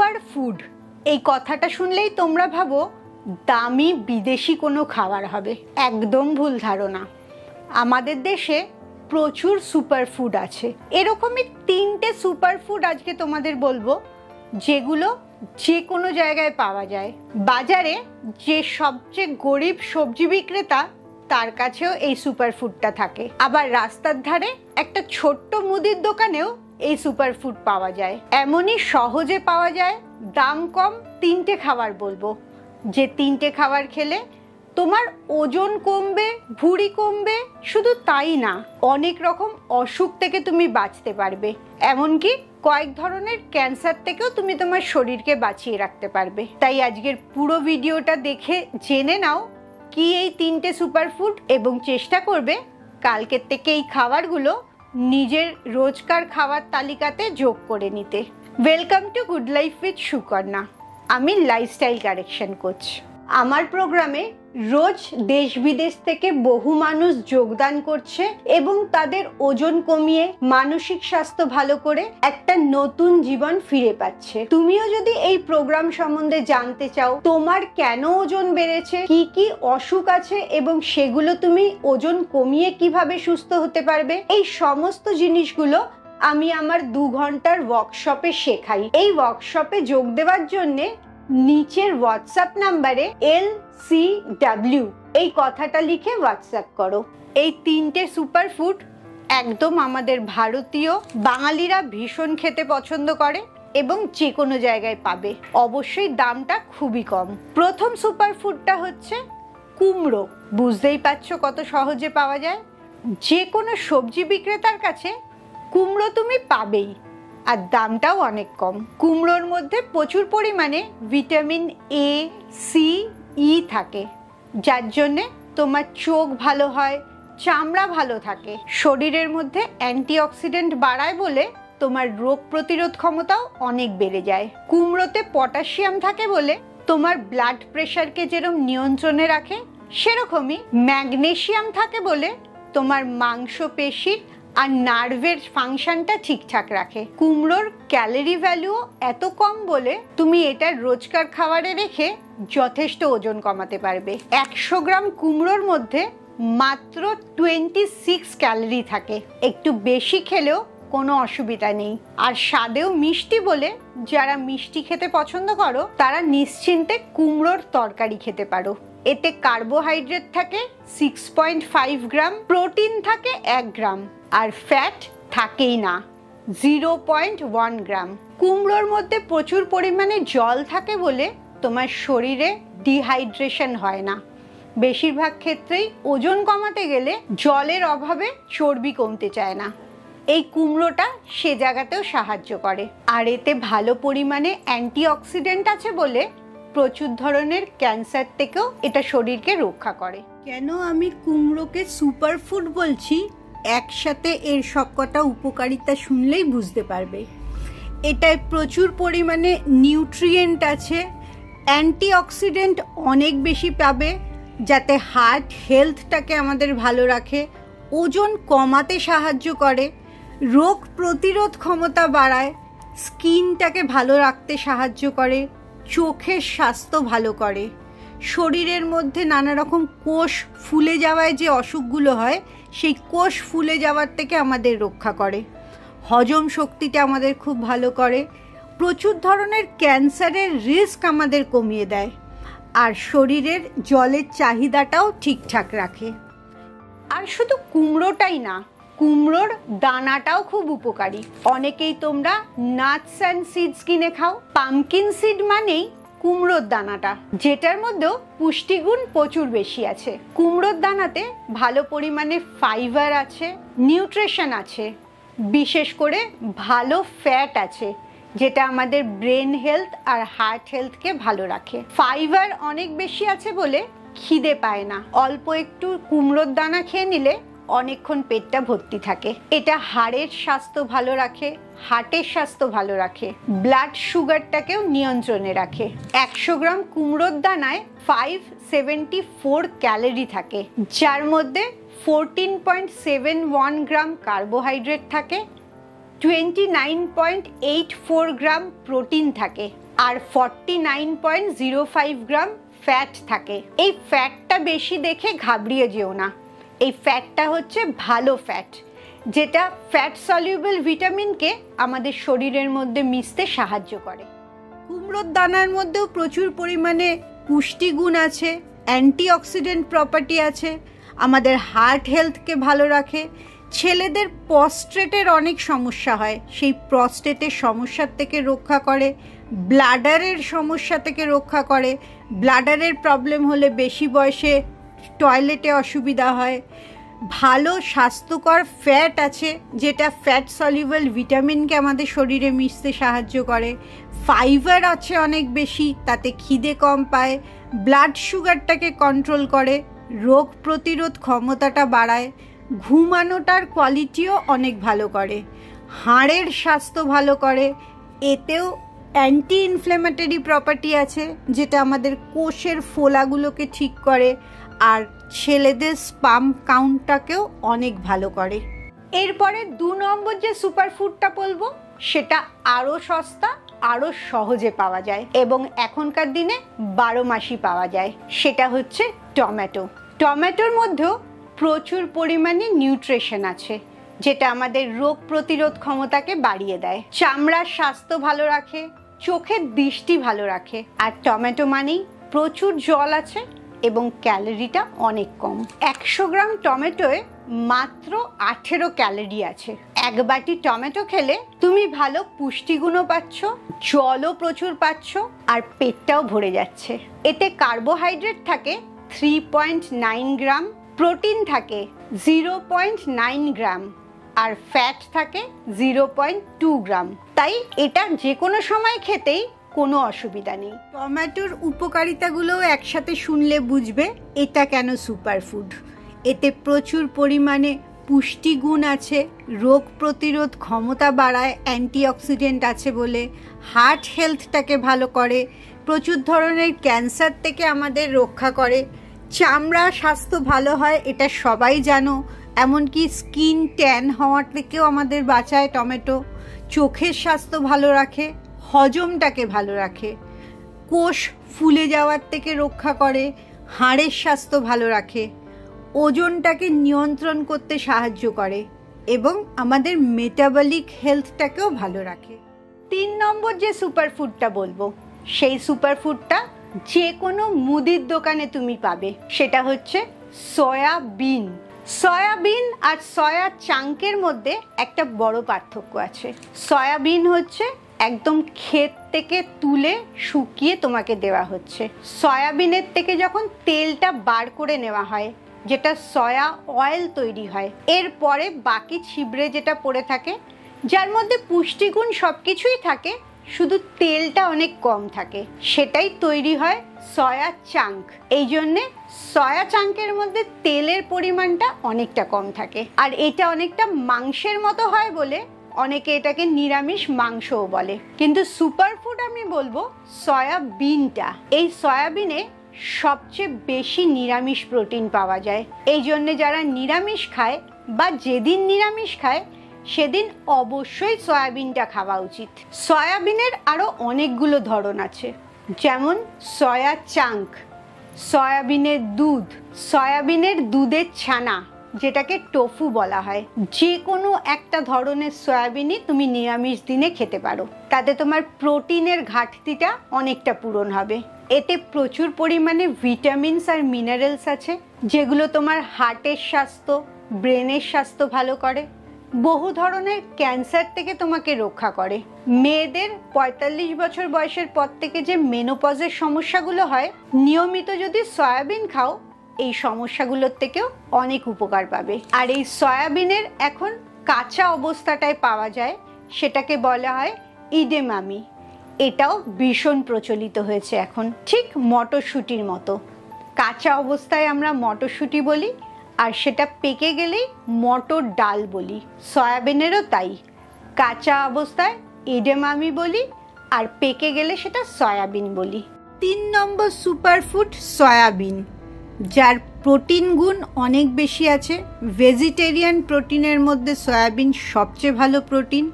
Super food এই কথাটা শুনলেই তোমরা ভাবো দামি বিদেশি কোনো খাবার হবে। একদম ভুল ধারণা। আমাদের দেশে প্রচুর সুপার ফুড আছে। এরকমই 3টে সুপার ফুড আজকে তোমাদের বলবো, যেগুলো যে কোনো জায়গায় পাওয়া যায়। বাজারে যে সবচেয়ে গরিব সবজি বিক্রেতা তার কাছেও এই সুপার ফুডটা থাকে। আবার রাস্তার ধারে একটা ছোট্ট মুদির দোকানেও এই সুপার ফুড পাওয়া যায়। এমনই সহজে পাওয়া যায়, দাম কম। 3টে খাবার বলবো, যে 3টে খাবার খেলে তোমার ওজন কমবে, ভুঁড়ি কমবে। শুধু তাই না, অনেক রকম অসুখ থেকে তুমি বাঁচতে পারবে। এমনকি কয়েক ধরনের ক্যান্সার থেকেও তুমি তোমার শরীরকে বাঁচিয়ে রাখতে পারবে। তাই আজকের পুরো ভিডিওটা দেখে জেনে নাও কি এই 3টে সুপার ফুড, এবং চেষ্টা করবে কালকের থেকে এই খাবারগুলো নিজের রোজকার খাবার তালিকাতে যোগ করে নিতে। Welcome to good life with Sukanya. আমি লাইফস্টাইল কারেকশন কোচ। আমার প্রোগ্রামে রোজ দেশ বিদেশ থেকে বহু মানুষ যোগদান করছে এবং তাদের ওজন কমিয়ে মানসিক স্বাস্থ্য ভালো করে একটা নতুন জীবন ফিরে পাচ্ছে। তুমিও যদি এই প্রোগ্রাম সম্বন্ধে জানতে চাও, তোমার কেন ওজন বেড়েছে, কি কি অসুখ আছে এবং সেগুলো তুমি ওজন কমিয়ে কিভাবে সুস্থ হতে পারবে, এই সমস্ত জিনিসগুলো আমি আমার 2 ঘন্টার ওয়ার্কশপে শেখাই। এই ওয়ার্কশপে যোগ দেওয়ার জন্য নিচের হোয়াটসঅ্যাপ নাম্বারে LCW এই কথাটা লিখে হোয়াটসঅ্যাপ করো। এই 3টে সুপার ফুড একদম আমাদের ভারতীয় বাঙালিরা ভীষণ খেতে পছন্দ করে এবং যে কোনো জায়গায় পাবে। অবশ্যই দামটা খুবই কম। প্রথম সুপার ফুডটা হচ্ছে কুমড়ো। বুঝতেই পারছো কত সহজে পাওয়া যায়। যে কোনো সবজি বিক্রেতার কাছে কুমড়ো তুমি পাবেই, আর দামটাও অনেক কম। কুমড়োর মধ্যে প্রচুর পরিমাণে ভিটামিন A, C, E থাকে, যার জন্যে তোমার চোখ ভালো হয়, চামড়া ভালো থাকে। শরীরের মধ্যে অ্যান্টিঅক্সিডেন্ট বাড়ায় বলে তোমার রোগ প্রতিরোধ ক্ষমতাও অনেক বেড়ে যায়। কুমড়োতে পটাশিয়াম থাকে বলে তোমার ব্লাড প্রেশারকে যেরকম নিয়ন্ত্রণে রাখে, সেরকমই ম্যাগনেসিয়াম থাকে বলে তোমার মাংসপেশির আর নার্ভের ফাংশনটা ঠিকঠাক রাখে। কুমড়োর ক্যালোরি ভ্যালুও এত কম বলে তুমি এটা রোজকার খাবারে রেখে যথেষ্ট ওজন কমাতে পারবে। 100 গ্রাম কুমড়োর মধ্যে মাত্র 26 ক্যালোরি থাকে। একটু বেশি খেলেও কোনো অসুবিধা নেই। আর স্বাদেও মিষ্টি বলে যারা মিষ্টি খেতে পছন্দ করো তারা নিশ্চিন্তে কুমড়োর তরকারি খেতে পারো। এতে কার্বোহাইড্রেট থাকে 6.5 গ্রাম, প্রোটিন থাকে 1 গ্রাম, আর ফ্যাট থাকেই না 0.1 গ্রাম। কুমড়োর মধ্যে প্রচুর পরিমাণে জল থাকে বলে তোমার শরীরে ডিহাইড্রেশন হয় না। বেশিরভাগ ক্ষেত্রেই ওজন কমাতে গেলে জলের অভাবে চর্বি কমতে চায় না। এই কুমড়োটা সে জায়গাতেও সাহায্য করে। আর এতে ভালো পরিমাণে অ্যান্টিঅক্সিডেন্ট আছে বলে প্রচুর ধরনের ক্যান্সার থেকেও এটা শরীরকে রক্ষা করে। কেন আমি কুমড়োকে সুপার ফুড বলছি, একসাথে এর সবকটা উপকারিতা শুনলেই বুঝতে পারবে। এটায় প্রচুর পরিমাণে নিউট্রিয়েন্ট আছে, অ্যান্টিঅক্সিডেন্ট অনেক বেশি পাবে, যাতে হার্ট হেলথটাকে আমাদের ভালো রাখে, ওজন কমাতে সাহায্য করে, রোগ প্রতিরোধ ক্ষমতা বাড়ায়, স্কিনটাকে ভালো রাখতে সাহায্য করে, চোখের স্বাস্থ্য ভালো করে, শরীরের মধ্যে নানা রকম কোষ ফুলে যাওয়ায় যে অসুখগুলো হয় সেই কোষ ফুলে যাওয়ার থেকে আমাদের রক্ষা করে, হজম শক্তিটা আমাদের খুব ভালো করে, প্রচুর ধরনের ক্যান্সারের রিস্ক আমাদের কমিয়ে দেয়, আর শরীরের জলের চাহিদাটাও ঠিকঠাক রাখে। আর শুধু কুমড়োটাই না, কুমড়োর দানাটাও খুব উপকারী। অনেকেই তোমরা নাটস অ্যান্ড সিডস কিনে খাও। পামকিন সিড মানেই কুমড়োর দানাটা, যেটার মধ্যেও পুষ্টিগুণ প্রচুর বেশি আছে। কুমড়োর দানাতে ভালো পরিমাণে ফাইবার আছে, নিউট্রিশন আছে, বিশেষ করে ভালো ফ্যাট আছে, যেটা আমাদের ব্রেন হেলথ আর হার্ট হেলথকে ভালো রাখে। ফাইবার অনেক বেশি আছে বলে খিদে পায় না। অল্প একটু কুমড়োর দানা খেয়ে নিলে অনেকক্ষণ পেটটা ভর্তি থাকে। এটা হাড়ের স্বাস্থ্য ভালো রাখে, হার্টের স্বাস্থ্য ভালো রাখে, ব্লাড সুগারটাকেও নিয়ন্ত্রণে রাখে। 100 গ্রাম কুমড়োর দানায় 574 ক্যালোরি থাকে, যার মধ্যে 14.71 গ্রাম কার্বোহাইড্রেট থাকে, 29.84 গ্রাম প্রোটিন থাকে আর 49.05 গ্রাম ফ্যাট থাকে। এই ফ্যাটটা বেশি দেখে ঘাবড়িয়ে যেও না, এই ফ্যাটটা হচ্ছে ভালো ফ্যাট, যেটা ফ্যাট সলিউবল ভিটামিনকে আমাদের শরীরের মধ্যে মিশতে সাহায্য করে। কুমড়োর দানার মধ্যেও প্রচুর পরিমাণে পুষ্টিগুণ আছে, অ্যান্টিঅক্সিডেন্ট প্রপার্টি আছে, আমাদের হার্ট হেলথকে ভালো রাখে। ছেলেদের প্রস্টেটের অনেক সমস্যা হয়, সেই প্রস্টেটের সমস্যার থেকে রক্ষা করে, ব্লাডারের সমস্যা থেকে রক্ষা করে। ব্লাডারের প্রবলেম হলে বেশি বয়সে টয়লেটে অসুবিধা হয়। ভালো স্বাস্থ্যকর ফ্যাট আছে, যেটা ফ্যাট সলিউবল ভিটামিনকে আমাদের শরীরে মিশতে সাহায্য করে। ফাইবার আছে অনেক বেশি, তাতে খিদে কম পায়, ব্লাড সুগারটাকে কন্ট্রোল করে, রোগ প্রতিরোধ ক্ষমতাটা বাড়ায়, ঘুমানোটার কোয়ালিটিও অনেক ভালো করে, হাড়ের স্বাস্থ্য ভালো করে। এতেও অ্যান্টি ইনফ্ল্যামেটরি প্রপার্টি আছে, যেটা আমাদের কোষের ফোলাগুলোকে ঠিক করে আর ছেলেদের স্পাম কাউন্টটাকেও অনেক ভালো করে। এরপরে 2 নম্বর যে সুপারফুডটা বলবো, সেটা আরও সস্তা, আরও সহজে পাওয়া যায় এবং এখনকার দিনে 12 মাসই পাওয়া যায়। সেটা হচ্ছে টমেটো। টমেটোর মধ্যেও প্রচুর পরিমাণে নিউট্রিশন আছে, যেটা আমাদের রোগ প্রতিরোধ ক্ষমতাকে বাড়িয়ে দেয়, চামড়ার স্বাস্থ্য ভালো রাখে, চোখের দৃষ্টি ভালো রাখে। আর টমেটো মানেই প্রচুর জল আছে এবং ক্যালোরিটা অনেক কম। 100 গ্রাম টমেটোয় মাত্র 18 ক্যালোরি আছে। 1 বাটি টমেটো খেলে তুমি ভালো পুষ্টিগুণও পাচ্ছ, জলও প্রচুর পাচ্ছ আর পেটটাও ভরে যাচ্ছে। এতে কার্বোহাইড্রেট থাকে 3.9 গ্রাম, প্রোটিন থাকে 0.9 গ্রাম আর ফ্যাট থাকে 0.2 গ্রাম। তাই এটা যে কোনো সময় খেতেই কোনো অসুবিধা নেই। টমেটোর উপকারিতাগুলোও একসাথে শুনলে বুঝবে এটা কেন সুপারফুড। এতে প্রচুর পরিমাণে পুষ্টিগুণ আছে, রোগ প্রতিরোধ ক্ষমতা বাড়ায়, অ্যান্টিঅক্সিডেন্ট আছে বলে, হার্ট হেলথটাকে ভালো করে, প্রচুর ধরনের ক্যান্সার থেকে আমাদের রক্ষা করে, চামড়া স্বাস্থ্য ভালো হয়, এটা সবাই জানো। এমনকি স্কিন ট্যান হওয়ার থেকেও আমাদের বাঁচায় টমেটো। চোখের স্বাস্থ্য ভালো রাখে, হজমটাকে ভালো রাখে, কোষ ফুলে যাওয়ার থেকে রক্ষা করে, হাড়ের স্বাস্থ্য ভালো রাখে, ওজনটাকে নিয়ন্ত্রণ করতে সাহায্য করে এবং আমাদের মেটাবলিক হেলথটাকেও ভালো রাখে। 3 নম্বর যে সুপারফুডটা বলবো, সেই সুপারফুডটা যে কোনো মুদির দোকানে তুমি পাবে। সেটা হচ্ছে সয়াবিন। সয়াবিন আর সয়া চাঙ্কের মধ্যে একটা বড় পার্থক্য আছে। সয়াবিন হচ্ছে একদম ক্ষেত থেকে তুলে শুকিয়ে তোমাকে দেওয়া হচ্ছে। সয়াবিনের থেকে যখন তেলটা বার করে নেওয়া হয়, যেটা সয়া অয়েল তৈরি হয়, এরপরে বাকি ছিবড়ে যেটা পড়ে থাকে, যার মধ্যে পুষ্টিগুণ সব কিছুই থাকে, শুধু তেলটা অনেক কম থাকে, সেটাই তৈরি হয় সয়া চাঙ্ক। এই জন্যে সয়া চাঙ্কের মধ্যে তেলের পরিমাণটা অনেকটা কম থাকে আর এটা অনেকটা মাংসের মতো হয় বলে অনেকে এটাকে নিরামিষ মাংসও বলে। কিন্তু সুপারফুড আমি বলবো সয়াবিনটা। এই সয়াবিনে সবচেয়ে বেশি নিরামিষ প্রোটিন পাওয়া যায়। এই জন্যে যারা নিরামিষ খায় বা যেদিন নিরামিষ খায় সেদিন অবশ্যই সয়াবিনটা খাওয়া উচিত। সয়াবিনের আরও অনেকগুলো ধরন আছে, যেমন সয়া চাঙ্ক, সয়াবিনের দুধ, সয়াবিনের দুধের ছানা, যেটাকে টোফু বলা হয়। যে কোনো একটা ধরনের সয়াবিনই তুমি নিরামিষ দিনে খেতে পারো, তাতে তোমার প্রোটিনের ঘাটতিটা অনেকটা পূরণ হবে। এতে প্রচুর পরিমাণে ভিটামিনস আর মিনারেলস আছে, যেগুলো তোমার হার্টের স্বাস্থ্য, ব্রেনের স্বাস্থ্য ভালো করে, বহু ধরনের ক্যান্সার থেকে তোমাকে রক্ষা করে। মেয়েদের 45 বছর বয়সের পর থেকে যে মেনোপজের সমস্যাগুলো হয়, নিয়মিত যদি সয়াবিন খাও এই সমস্যাগুলোর থেকেও অনেক উপকার পাবে। আর এই সয়াবিনের এখন কাঁচা অবস্থাটায় পাওয়া যায়, সেটাকে বলা হয় ইডেমামি। এটাও ভীষণ প্রচলিত হয়েছে এখন, ঠিক মটরশুঁটির মতো। কাঁচা অবস্থায় আমরা মটরশুঁটি বলি আর সেটা পেকে গেলেই মটর ডাল বলি। সয়াবিনেরও তাই, কাঁচা অবস্থায় ইডেমামি বলি আর পেকে গেলে সেটা সয়াবিন বলি। 3 নম্বর সুপারফুড সয়াবিন। যার প্রোটিন গুণ অনেক বেশি আছে। ভেজিটেরিয়ান প্রোটিনের মধ্যে সয়াবিন সবচেয়ে ভালো প্রোটিন।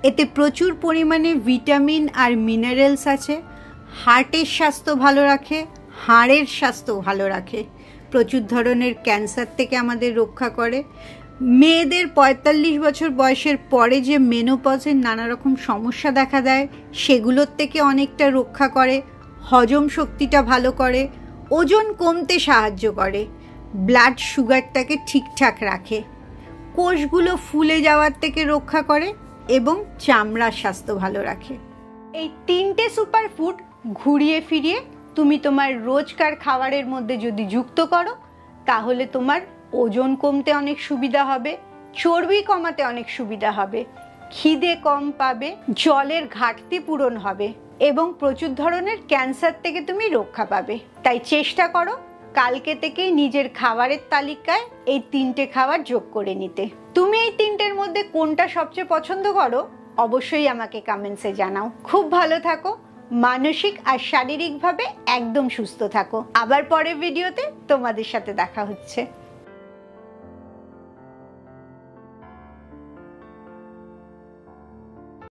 এতে প্রচুর পরিমাণে ভিটামিন আর মিনারেলস আছে। হার্টের স্বাস্থ্য ভালো রাখে, হাড়ের স্বাস্থ্য ভালো রাখে, প্রচুর ধরনের ক্যান্সার থেকে আমাদের রক্ষা করে। মেয়েদের ৪৫ বছর বয়সের পরে যে মেনোপজের নানা রকম সমস্যা দেখা দেয় সেগুলোর থেকে অনেকটা রক্ষা করে। হজম শক্তিটা ভালো করে, ওজন কমতে সাহায্য করে, ব্লাড সুগারটাকে ঠিকঠাক রাখে, কোষগুলো ফুলে যাওয়ার থেকে রক্ষা করে এবং চামড়ার স্বাস্থ্য ভালো রাখে। এই ৩টে সুপারফুড ঘুরিয়ে ফিরিয়ে তুমি তোমার রোজকার খাবারের মধ্যে যদি যুক্ত করো তাহলে তোমার ওজন কমতে অনেক সুবিধা হবে, চর্বি কমাতে অনেক সুবিধা হবে, খিদে কম পাবে, জলের ঘাটতি পূরণ হবে এবং প্রচুর ধরনের ক্যান্সার থেকে তুমি রক্ষা পাবে। তাই চেষ্টা করো কালকে থেকেই নিজের খাবারের তালিকায় এই ৩টে খাবার যোগ করে নিতে। তুমি এই ৩টের মধ্যে কোনটা সবচেয়ে পছন্দ করো অবশ্যই আমাকে কমেন্টসে জানাও। খুব ভালো থাকো, মানসিক আর শারীরিকভাবে একদম সুস্থ থাকো। আবার পরের ভিডিওতে তোমাদের সাথে দেখা হচ্ছে।